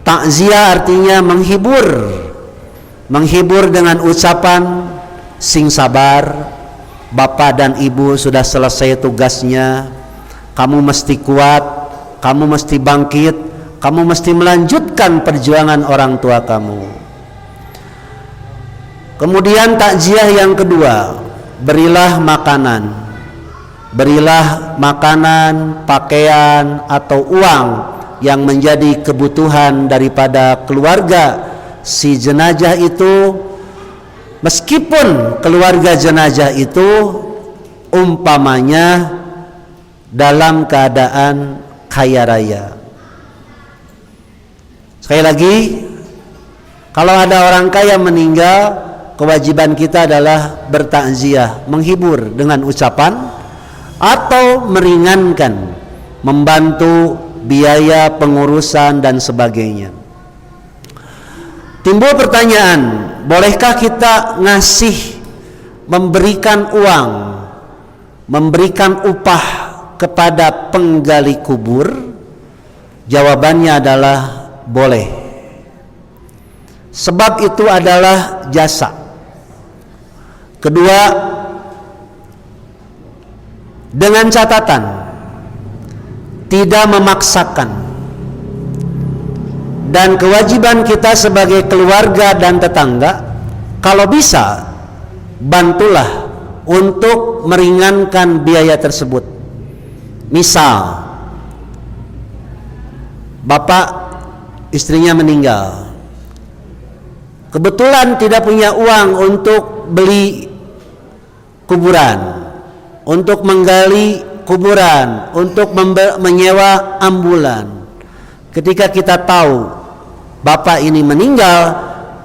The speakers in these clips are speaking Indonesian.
Takziah artinya menghibur. Menghibur dengan ucapan sing sabar, bapak dan ibu sudah selesai tugasnya, kamu mesti kuat, kamu mesti bangkit, kamu mesti melanjutkan perjuangan orang tua kamu. Kemudian takziah yang kedua, berilah makanan. Berilah makanan, pakaian atau uang yang menjadi kebutuhan daripada keluarga si jenazah itu, meskipun keluarga jenazah itu umpamanya dalam keadaan kaya raya. Sekali lagi, kalau ada orang kaya meninggal, kewajiban kita adalah bertakziah, menghibur dengan ucapan atau meringankan, membantu biaya pengurusan dan sebagainya. Timbul pertanyaan, bolehkah kita ngasih, memberikan uang, memberikan upah kepada penggali kubur? Jawabannya adalah boleh. Sebab itu adalah jasa. Kedua, dengan catatan tidak memaksakan, dan kewajiban kita sebagai keluarga dan tetangga, kalau bisa bantulah untuk meringankan biaya tersebut. Misal bapak istrinya meninggal, kebetulan tidak punya uang untuk beli kuburan, untuk menggali kuburan, untuk menyewa ambulan. Ketika kita tahu bapak ini meninggal,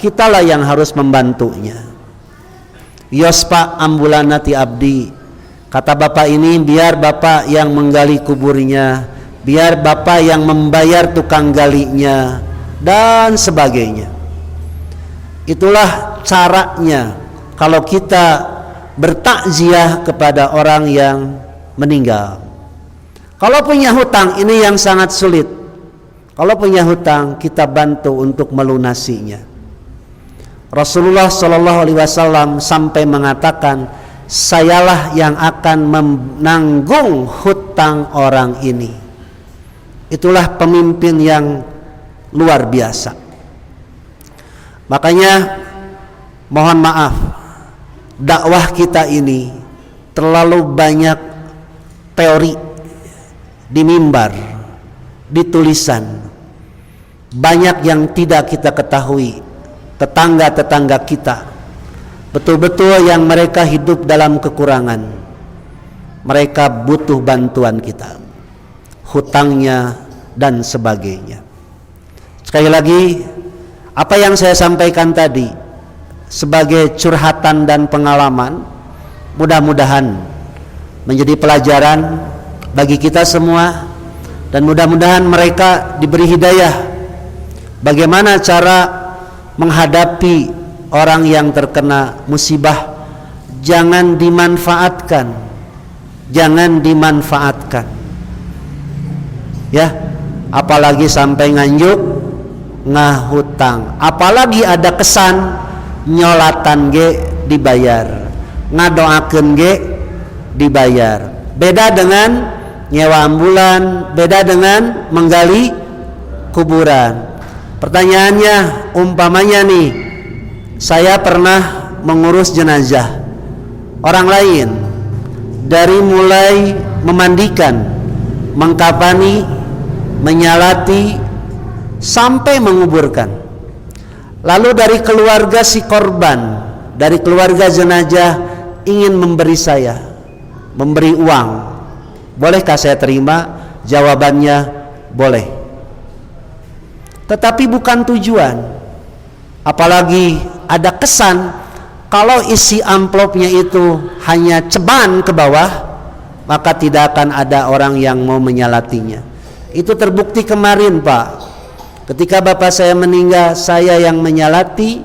kitalah yang harus membantunya. Yospa ambulanati abdi, kata bapak ini, biar bapak yang menggali kuburnya, biar bapak yang membayar tukang galinya, dan sebagainya. Itulah caranya kalau kita bertakziah kepada orang yang meninggal. Kalau punya hutang, ini yang sangat sulit. Kalau punya hutang, kita bantu untuk melunasinya. Rasulullah Shallallahu Alaihi Wasallam sampai mengatakan, sayalah yang akan menanggung hutang orang ini. Itulah pemimpin yang luar biasa. Makanya mohon maaf, dakwah kita ini terlalu banyak teori di mimbar, di tulisan, banyak yang tidak kita ketahui. Tetangga-tetangga kita betul-betul yang mereka hidup dalam kekurangan, mereka butuh bantuan kita, hutangnya dan sebagainya. Sekali lagi, apa yang saya sampaikan tadi sebagai curhatan dan pengalaman, mudah-mudahan menjadi pelajaran bagi kita semua, dan mudah-mudahan mereka diberi hidayah bagaimana cara menghadapi orang yang terkena musibah. Jangan dimanfaatkan, jangan dimanfaatkan, ya, apalagi sampai nganjuk ngahutang, apalagi ada kesan nyolatan ge dibayar, ngadoakeun ge dibayar. Beda dengan nyewa ambulan, beda dengan menggali kuburan. Pertanyaannya, umpamanya nih, saya pernah mengurus jenazah orang lain, dari mulai memandikan, mengkafani, menyalati, sampai menguburkan. Lalu dari keluarga si korban, dari keluarga jenazah ingin memberi saya, memberi uang. Bolehkah saya terima? Jawabannya boleh. Tetapi bukan tujuan. Apalagi ada kesan kalau isi amplopnya itu hanya ceban ke bawah, maka tidak akan ada orang yang mau menyalatinya. Itu terbukti kemarin, Pak. Ketika bapak saya meninggal, saya yang menyalati,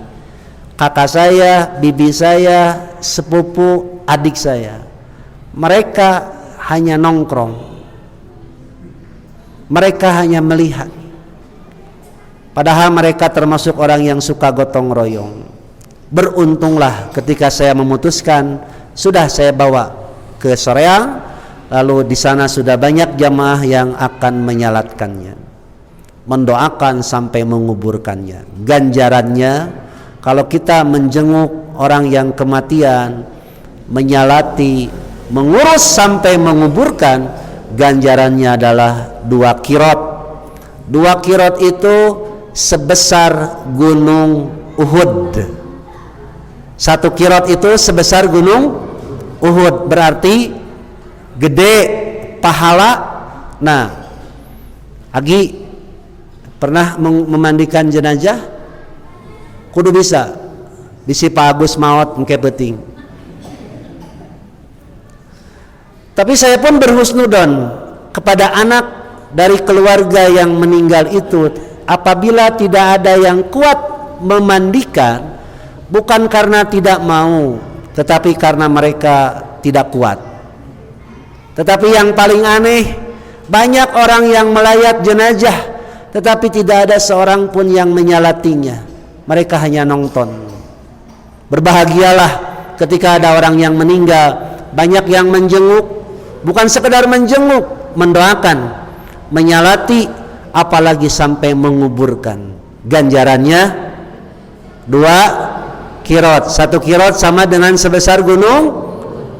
kakak saya, bibi saya, sepupu, adik saya. Mereka hanya nongkrong, mereka hanya melihat. Padahal mereka termasuk orang yang suka gotong royong. Beruntunglah ketika saya memutuskan sudah saya bawa ke Soreang, lalu di sana sudah banyak jamaah yang akan menyalatkannya, mendoakan sampai menguburkannya. Ganjarannya kalau kita menjenguk orang yang kematian, menyalati, mengurus sampai menguburkan, ganjarannya adalah 2 kirot. 2 kirot itu sebesar gunung Uhud. 1 kirot itu sebesar gunung Uhud, berarti gede pahala. Nah, Agi pernah memandikan jenazah? Kudu bisa. Bisi Pak Agus maot engke penting. Tapi saya pun berhusnudon kepada anak dari keluarga yang meninggal itu, apabila tidak ada yang kuat memandikan, bukan karena tidak mau, tetapi karena mereka tidak kuat. Tetapi yang paling aneh, banyak orang yang melayat jenazah, tetapi tidak ada seorang pun yang menyalatinya. Mereka hanya nonton. Berbahagialah ketika ada orang yang meninggal, banyak yang menjenguk, bukan sekedar menjenguk, mendoakan, menyalati, apalagi sampai menguburkan. Ganjarannya 2 kirot. 1 kirot sama dengan sebesar gunung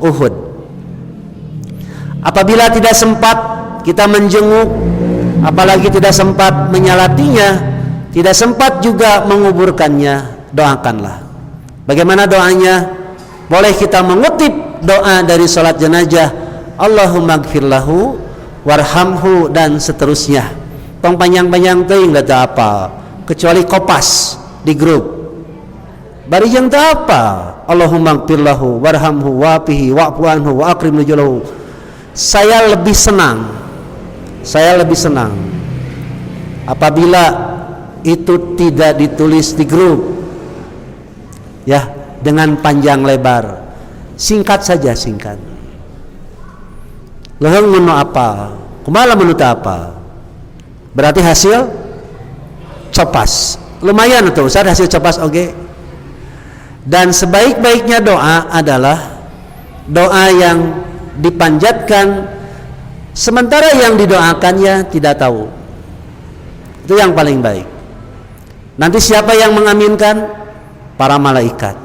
Uhud. Apabila tidak sempat kita menjenguk, apalagi tidak sempat menyalatinya, tidak sempat juga menguburkannya, doakanlah. Bagaimana doanya? Boleh kita mengutip doa dari salat jenazah, Allahumma gfirlahu warhamhu, dan seterusnya. Tong panjang-panjang teuing da teu apa, kecuali kopas di grup. Bari jeung teu apa, Allahumma gfirlahu warhamhu wa'fihi wa'fu anhu wa akrim nuzulahu. Saya lebih senang apabila itu tidak ditulis di grup, ya, dengan panjang lebar. Singkat saja, singkat. Leheng menu apa, kumaha menu teu apa, berarti hasil copas. Lumayan tuh Ustaz, hasil copas oke. Dan sebaik-baiknya doa adalah doa yang dipanjatkan sementara yang didoakannya tidak tahu. Itu yang paling baik. Nanti siapa yang mengaminkan? Para malaikat.